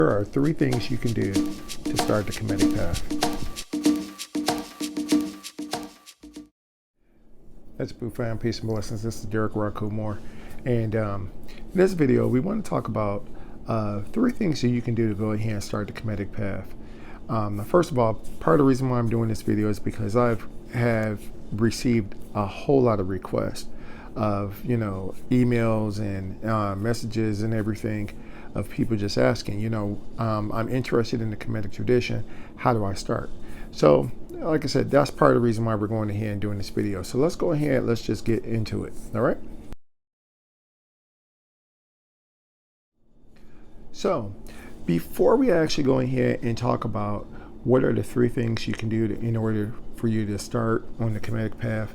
There are 3 things you can do to start the Kemetic path. That's Boo Fam, peace and blessings. This is Derek Raku and in this video we want to talk about 3 things that you can do to go ahead and start the Kemetic path. First of all, part of the reason why I'm doing this video is because I have received a whole lot of requests of emails and messages and everything of people just asking, I'm interested in the Kemetic tradition. How do I start? So, like I said, that's part of the reason why we're going ahead and doing this video. So let's go ahead, let's just get into it. All right. So before we actually go ahead and talk about what are the 3 things you can do in order for you to start on the Kemetic path,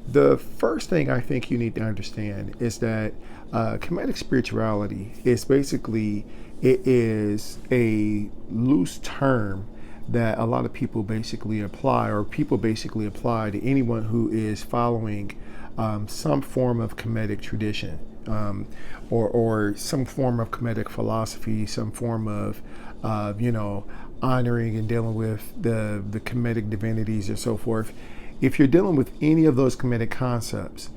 the first thing I think you need to understand is that Kemetic spirituality is basically, it is a loose term that a lot of people basically apply, or people basically apply to anyone who is following some form of Kemetic tradition, or some form of Kemetic philosophy, some form of honoring and dealing with the Kemetic divinities and so forth. If you're dealing with any of those Kemetic concepts,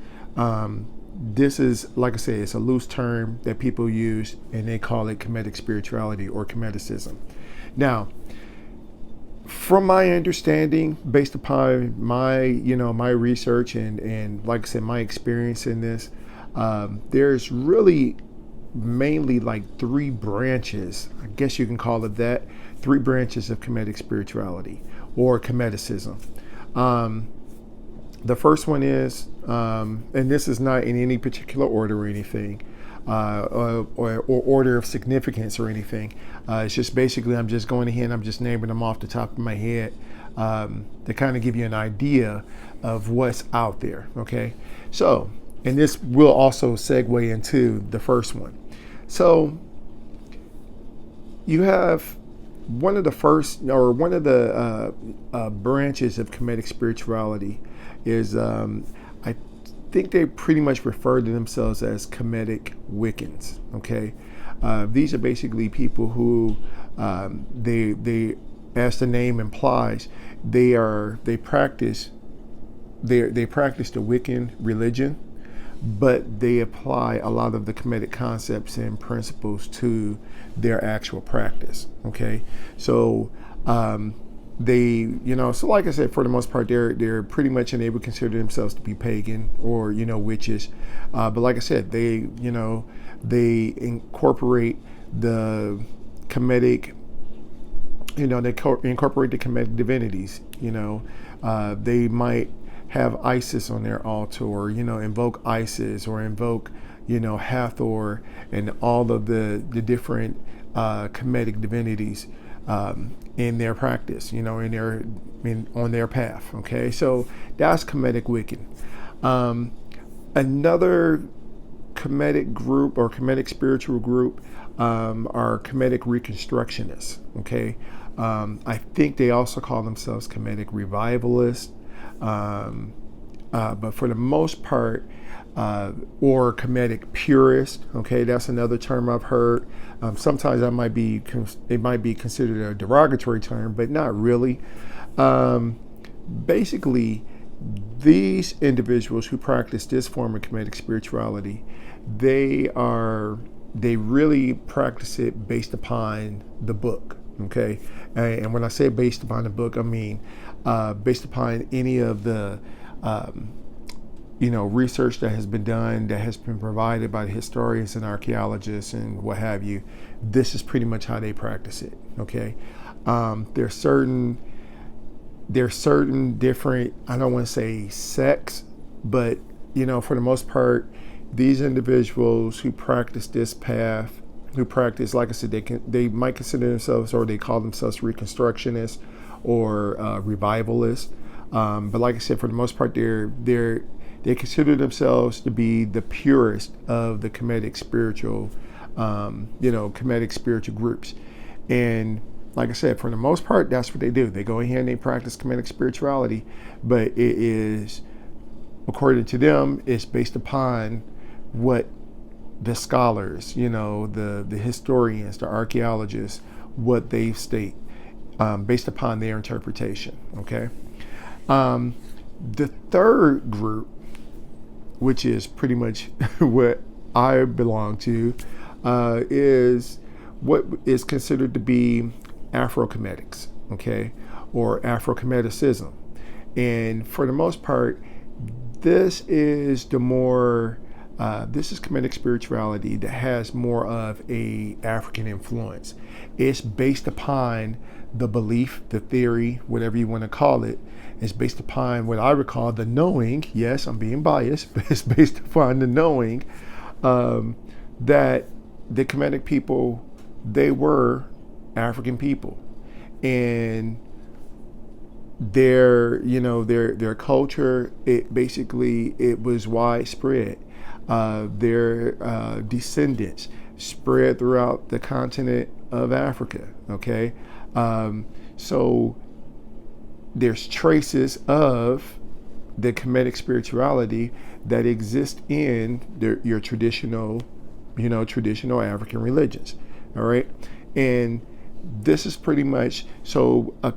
this is, like I said, it's a loose term that people use, and they call it Kemetic spirituality or Kemeticism. Now, from my understanding, based upon my my research and like I said, my experience in this, there's really mainly like 3 branches, I guess you can call it that, 3 branches of Kemetic spirituality or Kemeticism. The first one is, and this is not in any particular order or anything, or order of significance or anything. It's just basically, I'm just going ahead and I'm just naming them off the top of my head to kind of give you an idea of what's out there. Okay, so, and this will also segue into the first one. So you have one of the first, or one of the branches of Kemetic spirituality is, I think they pretty much refer to themselves as Kemetic Wiccans. Okay, these are basically people who they, as the name implies, they practice the Wiccan religion, but they apply a lot of the Kemetic concepts and principles to their actual practice. Okay, so they, so like I said, for the most part, they're pretty much, and they would consider themselves to be pagan or witches, but like I said, they they incorporate the Kemetic, they incorporate the Kemetic divinities. They might have Isis on their altar, or invoke Isis, or invoke Hathor, and all of the different Kemetic divinities in their practice, on their path. Okay, so that's Kemetic Wiccan. Another Kemetic group, or Kemetic spiritual group, are Kemetic Reconstructionists. Okay, I think they also call themselves Kemetic Revivalists. But for the most part, or Kemetic Purist. Okay, that's another term I've heard. Sometimes it might be considered a derogatory term, but not really. Basically, these individuals who practice this form of Kemetic spirituality, they really practice it based upon the book. Okay, and when I say based upon the book, I mean based upon any of the research that has been done, that has been provided by the historians and archaeologists and what have you. This is pretty much how they practice it. Okay, there's certain different, I don't want to say sects, but for the most part, these individuals who practice this path, who practice, like I said, they might consider themselves, or they call themselves Reconstructionists or revivalists. But like I said, for the most part, they consider themselves to be the purest of the Kemetic spiritual, Kemetic spiritual groups. And like I said, for the most part, that's what they do. They go ahead and they practice Kemetic spirituality, but it is, according to them, it's based upon what the scholars, the historians, the archaeologists, what they state based upon their interpretation. Okay. Um, the third group, which is pretty much what I belong to, is what is considered to be Afro-Kemetics, okay, or Afro-Kemeticism. And for the most part, this is the more this is Kemetic spirituality that has more of a African influence. It's based upon the belief, the theory, whatever you want to call it. It's based upon what I would call the knowing. Yes, I'm being biased, but it's based upon the knowing that the Kemetic people, they were African people, and their culture, it was widespread. Their descendants spread throughout the continent of Africa. Okay, so there's traces of the Kemetic spirituality that exist in your traditional African religions. All right, and this is pretty much so a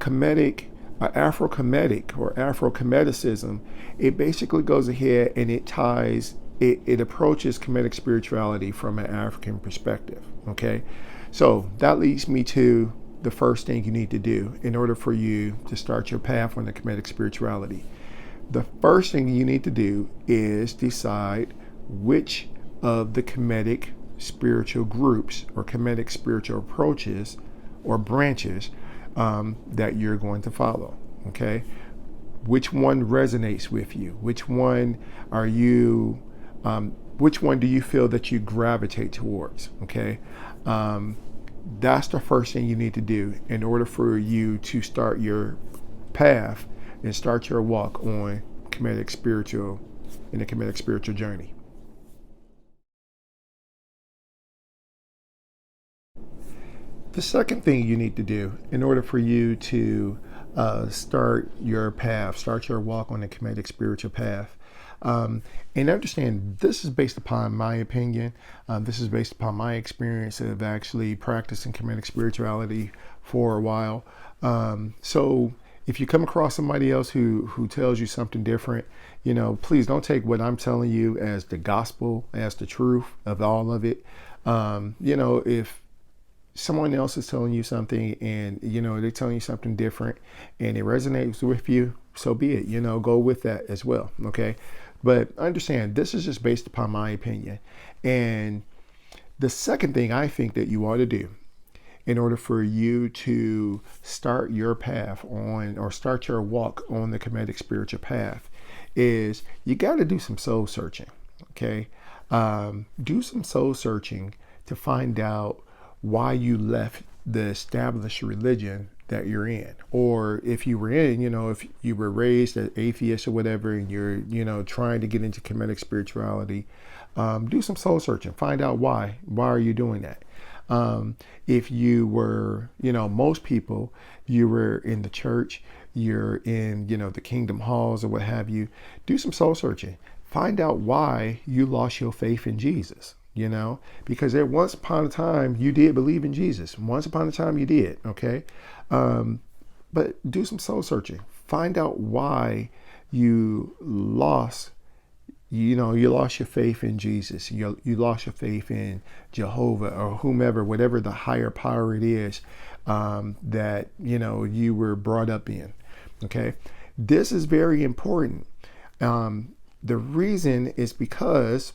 Afro-Kemetic or Afro-Kemeticism. It basically goes ahead and it approaches Kemetic spirituality from an African perspective. Okay, so that leads me to the first thing you need to do in order for you to start your path on the Kemetic spirituality. The first thing you need to do is decide which of the Kemetic spiritual groups or Kemetic spiritual approaches or branches that you're going to follow. Okay, which one resonates with you? Which one are you? Which one do you feel that you gravitate towards? Okay, that's the first thing you need to do in order for you to start your path and start your walk on the Kemetic spiritual journey. The second thing you need to do in order for you to start your path, start your walk on the Kemetic spiritual path, and understand this is based upon my opinion. This is based upon my experience of actually practicing Kemetic spirituality for a while. So if you come across somebody else who tells you something different, please don't take what I'm telling you as the gospel, as the truth of all of it. If someone else is telling you something and they're telling you something different and it resonates with you, so be it. Go with that as well. Okay, but understand this is just based upon my opinion. And the second thing I think that you ought to do in order for you to start your path on or start your walk on the Kemetic spiritual path is you got to do some soul searching. Okay, do some soul searching to find out why you left the established religion that you're in, or if you were in, if you were raised as atheist or whatever, and you're, trying to get into Kemetic spirituality, do some soul searching, find out why are you doing that? If you were, most people, you were in the church, you're in, the kingdom halls or what have you, do some soul searching, find out why you lost your faith in Jesus. Because there once upon a time you did believe in Jesus. Once upon a time you did, okay? But do some soul searching. Find out why you lost, you lost your faith in Jesus. You lost your faith in Jehovah or whomever, whatever the higher power it is that, you were brought up in, okay? This is very important. The reason is because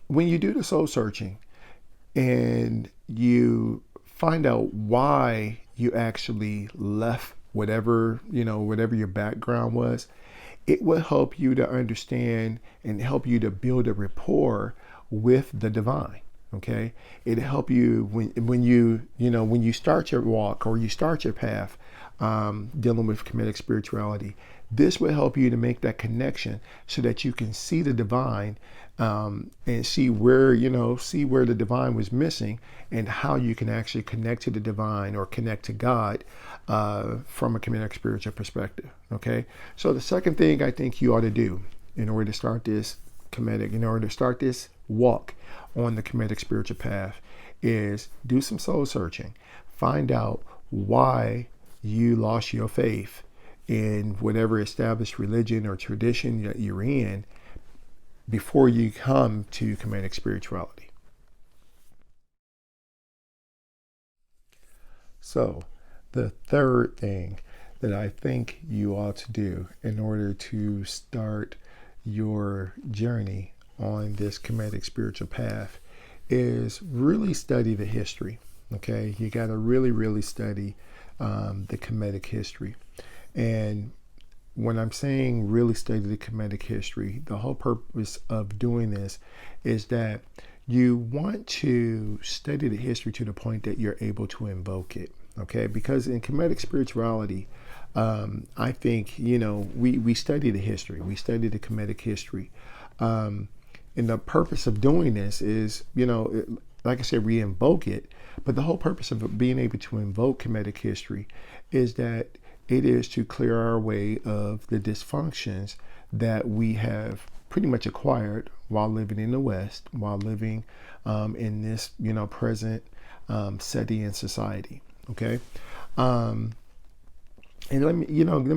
when you do the soul searching and you find out why you actually left whatever your background was, it will help you to understand and help you to build a rapport with the divine. Okay, it'll help you when you start your walk or you start your path dealing with Kemetic spirituality. This will help you to make that connection so that you can see the divine and see where the divine was missing and how you can actually connect to the divine or connect to God from a Kemetic spiritual perspective. Okay, so the second thing I think you ought to do in order to start this Kemetic, in order to start this walk on the Kemetic spiritual path is do some soul searching. Find out why you lost your faith in whatever established religion or tradition that you're in before you come to Kemetic spirituality. So, the third thing that I think you ought to do in order to start your journey on this Kemetic spiritual path is really study the history. Okay, you got to really study the Kemetic history. And when I'm saying really study the Kemetic history, the whole purpose of doing this is that you want to study the history to the point that you're able to invoke it. Okay, because in Kemetic spirituality, I think, we study the history, we study the Kemetic history. And the purpose of doing this is, like I said, we invoke it. But the whole purpose of being able to invoke Kemetic history is that it is to clear our way of the dysfunctions that we have pretty much acquired while living in the West, while living in this, present setting in society. Okay. And let me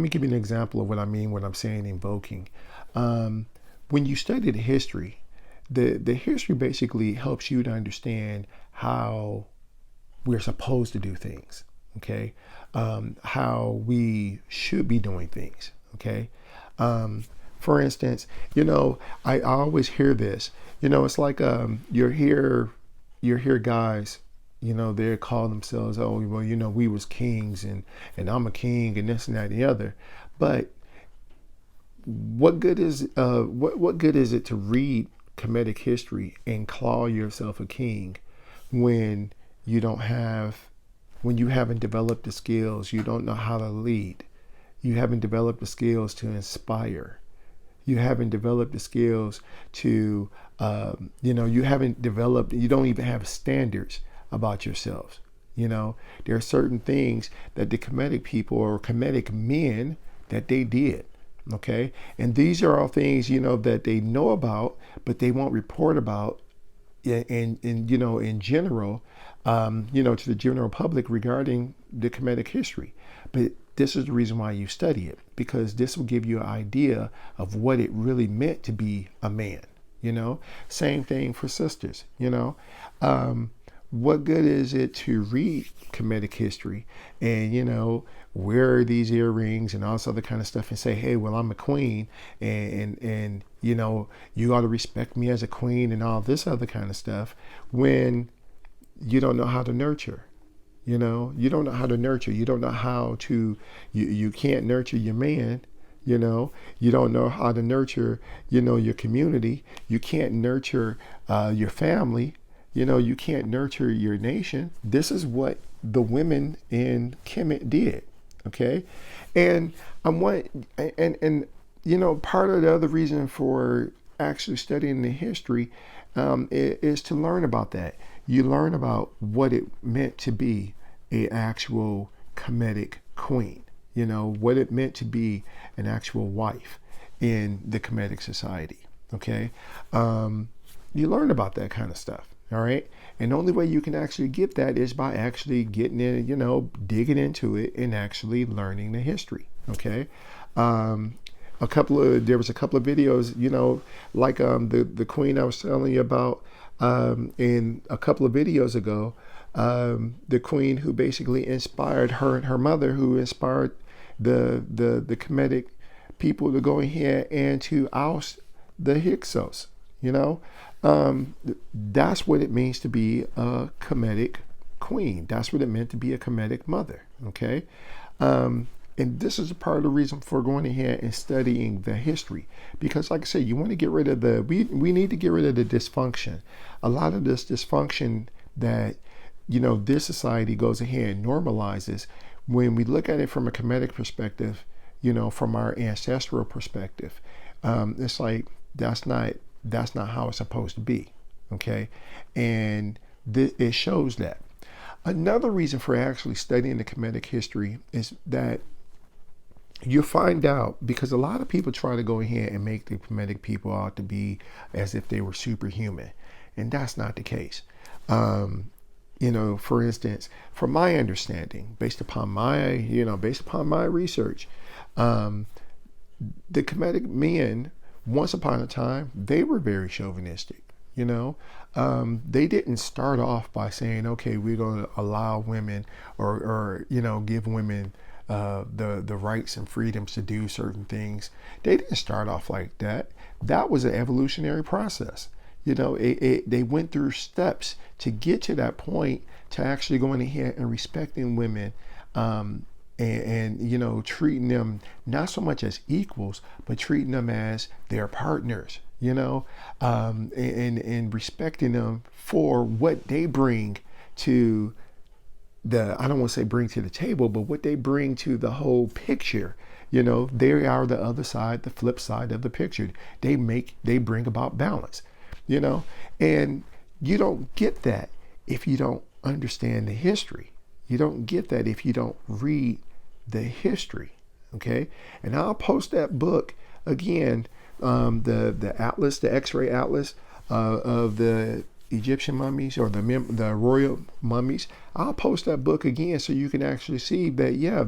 give you an example of what I mean when I'm saying invoking. When you study the history, the history basically helps you to understand how we're supposed to do things. Okay. How we should be doing things. Okay. For instance, I always hear this, it's like, you hear guys, they call themselves, oh, well, we was kings and I'm a king and this and that and the other. But what good is what good is it to read Kemetic history and call yourself a king when you haven't developed the skills, you don't know how to lead, you haven't developed the skills to inspire, you haven't developed the skills to you don't even have standards about yourselves. There are certain things that the Kemetic people or Kemetic men that they did. Okay. And these are all things, that they know about, but they won't report about in general, to the general public regarding the Kemetic history. But this is the reason why you study it, because this will give you an idea of what it really meant to be a man. Same thing for sisters. What good is it to read Kemetic history and, wear these earrings and all this other kind of stuff and say, hey, well, I'm a queen and you ought to respect me as a queen and all this other kind of stuff, when you don't know how to nurture. You don't know how to nurture. You don't know how to, you can't nurture your man. You don't know how to nurture, your community. You can't nurture your family. You can't nurture your nation. This is what the women in Kemet did. Okay. And part of the other reason for actually studying the history is to learn about that. You learn about what it meant to be an actual Kemetic queen, what it meant to be an actual wife in the Kemetic society. Okay. You learn about that kind of stuff. All right. And the only way you can actually get that is by actually getting in, digging into it and actually learning the history. Okay. There was a couple of videos, like the queen I was telling you about in a couple of videos ago, the queen who basically inspired her and her mother, who inspired the Kemetic people to go ahead and to oust the Hyksos. That's what it means to be a Kemetic queen. That's what it meant to be a Kemetic mother. Okay. And this is a part of the reason for going ahead and studying the history, because like I said, you want to get rid of we need to get rid of the dysfunction. A lot of this dysfunction that, this society goes ahead and normalizes, when we look at it from a Kemetic perspective, from our ancestral perspective, it's like, that's not how it's supposed to be. Okay. And it shows that. Another reason for actually studying the Kemetic history is that you find out, because a lot of people try to go ahead and make the Kemetic people out to be as if they were superhuman. And that's not the case. You know, for instance, from my understanding, based upon my research, um, the Kemetic men, once upon a time, they were very chauvinistic. You know, they didn't start off by saying, okay, we're going to allow women or give women the rights and freedoms to do certain things. They didn't start off like that. That was an evolutionary process. You know, they went through steps to get to that point, to actually going ahead and respecting women, and treating them not so much as equals, but treating them as their partners. And respecting them for what they bring to I don't want to say bring to the table, but what they bring to the whole picture. They are the other side, the flip side of the picture. They bring about balance. And you don't get that if you don't understand the history. You don't get that if you don't read the history. Okay. And I'll post that book again, the atlas, the X-ray atlas of the Egyptian mummies, or the royal mummies. I'll post that book again so you can actually see that, yeah,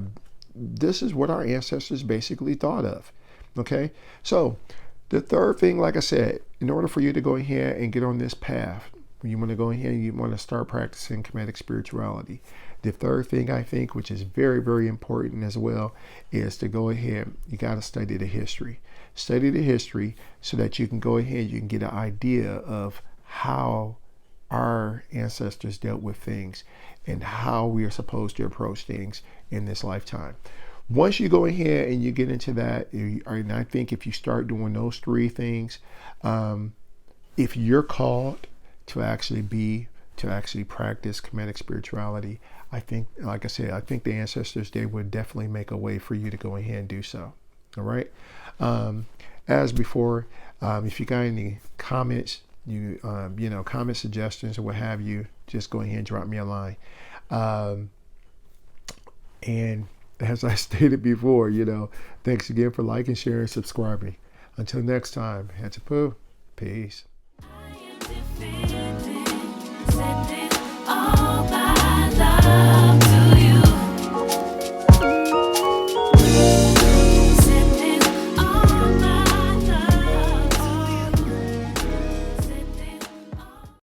this is what our ancestors basically thought of. Okay. So the third thing, like I said, in order for you to go ahead and get on this path, you want to go ahead and you want to start practicing Kemetic spirituality. The third thing, I think, which is very, very important as well, is to go ahead, you got to study the history. Study the history so that you can go ahead, you can get an idea of how our ancestors dealt with things and how we are supposed to approach things in this lifetime. Once you go ahead and you get into that, and I think if you start doing those three things, if you're called to actually practice Kemetic spirituality, I think, like I said, I think the ancestors, they would definitely make a way for you to go ahead and do so. All right. As before, if you got any comments, comment suggestions or what have you, just go ahead and drop me a line. And as I stated before, thanks again for liking, sharing, subscribing. Until next time, Hatchapu, peace.